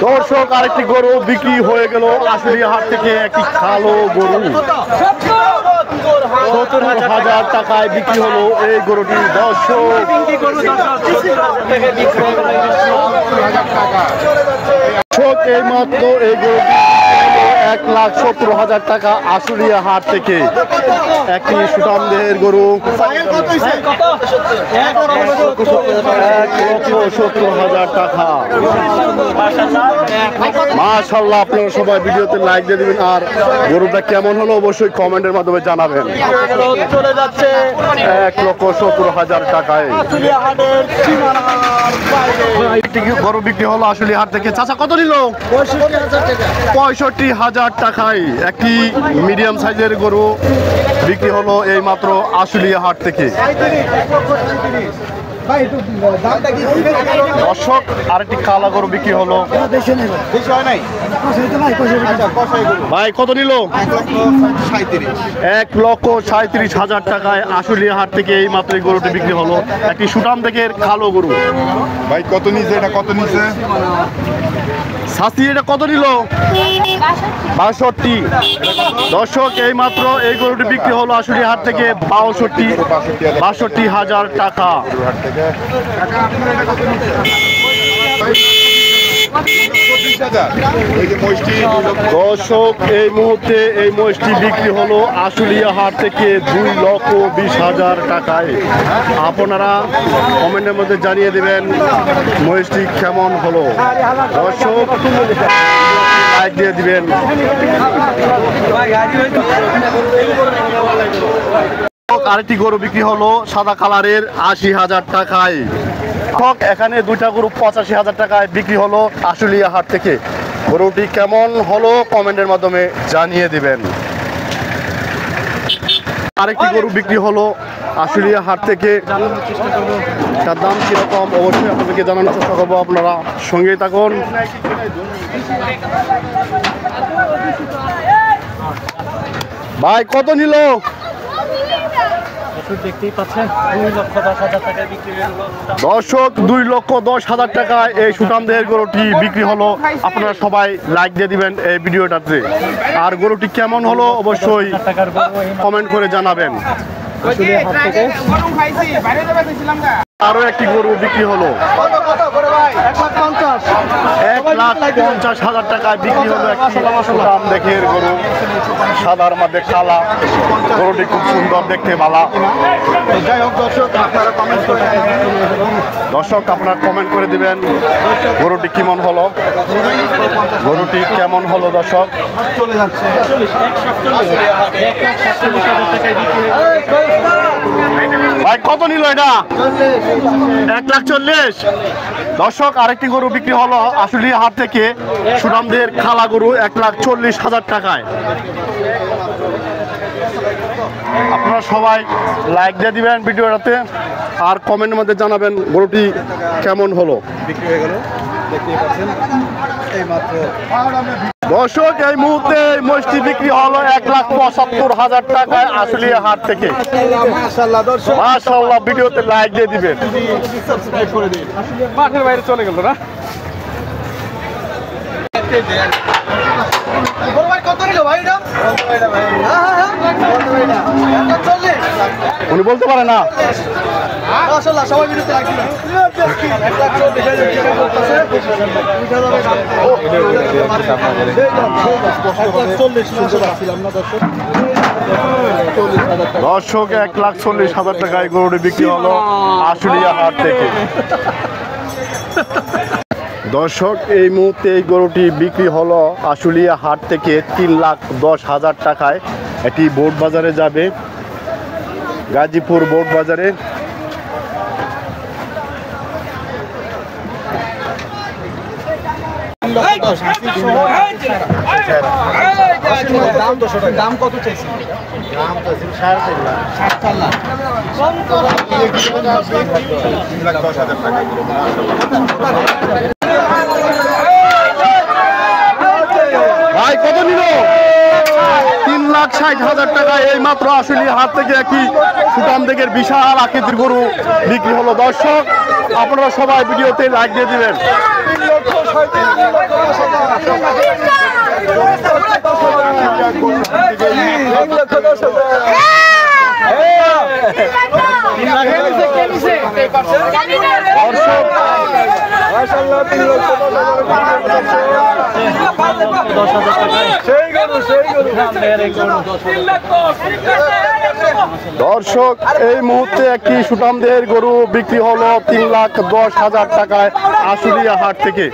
দর্শক আরেকটি গরু বিক্রি হয়ে গেল আশুলিয়া হাট থেকে, একটি কালো গরু 70,000 টাকায় বিক্রি হলো এই গরুটি। দর্শক এই মাত্র এই গরুটি 1,70,000 টাকা আশুলিয়া হাট থেকে, একটি সুঠামদেহের গরু 1,70,000 টাকা। মাশাআল্লাহ, আপনারা সবাই ভিডিওতে লাইক দিয়ে দিবেন, আর গরুটা কেমন হলো অবশ্যই কমেন্টের মাধ্যমে জানাবেন। চলে যাচ্ছে 1,70,000 টাকায় গরু বিক্রি হলো আশুলিয়া হাট থেকে। চাচা কত নিল? 65,000 টাকায় একটি মিডিয়াম সাইজের গরু বিক্রি হলো এই মাত্র আশুলিয়া হাট থেকে। দর্শক আরেকটি কালা গরু বিক্রি হলো। ভাই কত নিল? 1,37,000 টাকায় আশুলিয়া হাট থেকে এই মাত্র গরুটি বিক্রি হলো, একটি সুঠাম দেখের কালো গরু। ভাই কত নিছে? এটা কত নিছে? শাস্তি এটা কত নিল? 62। দর্শক এই মাত্র এই গরুটি বিক্রি হলো আশুলিয়া হাট থেকে 62,000 টাকা। দর্শক এই মুহূর্তে এই মহিষটি বিক্রি হলো আশুলিয়া হাট থেকে 2,20,000 টাকায়। আপনারা কমেন্টের মধ্যে জানিয়ে দেবেন মহিষটি কেমন হলো। দর্শক লাইক দিয়ে দিবেন। আরেকটি গরু বিক্রি হলো সাদা কালারের 80,000 টাকায়। এখানে দুইটা গরু 85,000 টাকায় বিক্রি হলো আশুলিয়া হাট থেকে। গরুটি কেমন হলো কমেন্টের মাধ্যমে জানিয়ে দিবেন। আরেকটি গরু বিক্রি হলো আশুলিয়া হাট থেকে, তার দাম কিরকম অবশ্যই আপনাদেরকে জানানোর চেষ্টা করবো, আপনারা সঙ্গেই থাকুন। ভাই কত নিল? দর্শক 2,10,000 টাকায় এই সুঠামদেহের গরুটি বিক্রি হলো। আপনারা সবাই লাইক দিয়ে দিবেন এই ভিডিওটাতে, আর গরুটি কেমন হলো অবশ্যই কমেন্ট করে জানাবেন। আরো একটি গরু বিক্রি হলো 1,50,000 টাকায় বিক্রি হলো, একটি সুঠাম দেখের গরু, সাদার মধ্যে কালা। গরুটি খুব সুন্দর দেখতে ভালো। যাই হোক দর্শক আপনারা কমেন্ট করে দিবেন গরুটি কেমন হলো, গরুটি কেমন হলো। দর্শক চলে যাচ্ছে ভাই কত নিল এটা? 1,40,000। দর্শক আরেকটি গরু বিক্রি হলো আশুলিয়া হাট থেকে, সুঠামদের খালা গরু 1,40,000 টাকায়। আপনারা সবাই লাইক দিয়ে দিবেন ভিডিওটাতে, আর কমেন্টের মধ্যে জানাবেন গরুটি কেমন হলো। বিক্রি হয়ে গেল দেখতেই পাচ্ছেন এই মাত্র। দর্শক এই মুহূর্তে মহিষটি বিক্রি হলো 1,75,000 টাকায় আশুলিয়া হাট থেকে। মাশাআল্লাহ, ভিডিওতে লাইক দিয়ে দিবেন। মাঠের বাইরে চলে গেল না। উনি বলতে পারে না। দর্শক 1,40,000 টাকায় গরুটি বিক্রি হলো আশুলিয়া হাট থেকে। দর্শক এই মুহূর্তে এই গরুটি বিক্রি হলো আশুলিয়া হাট থেকে 3,10,000 টাকায়। এটি বোট বাজারে যাবে, গাজীপুর বোট বাজারে। দাম কত চাইছি? দাম তো 4.5 লাখ। ভাই কত নিল? 3,60,000 টাকা এই মাত্র আশুলিয়া হাট থেকে একটি সুঠাম দেখের বিশাল আকৃতির গরু বিক্রি হলো। দর্শক আপনারা সবাই ভিডিওতে লাইক দিয়ে দিবেন। দর্শক এই মুহূর্তে একটি সুঠামদের গরু বিক্রি হলো 3,10,000 টাকায় আশুলিয়া হাট থেকে।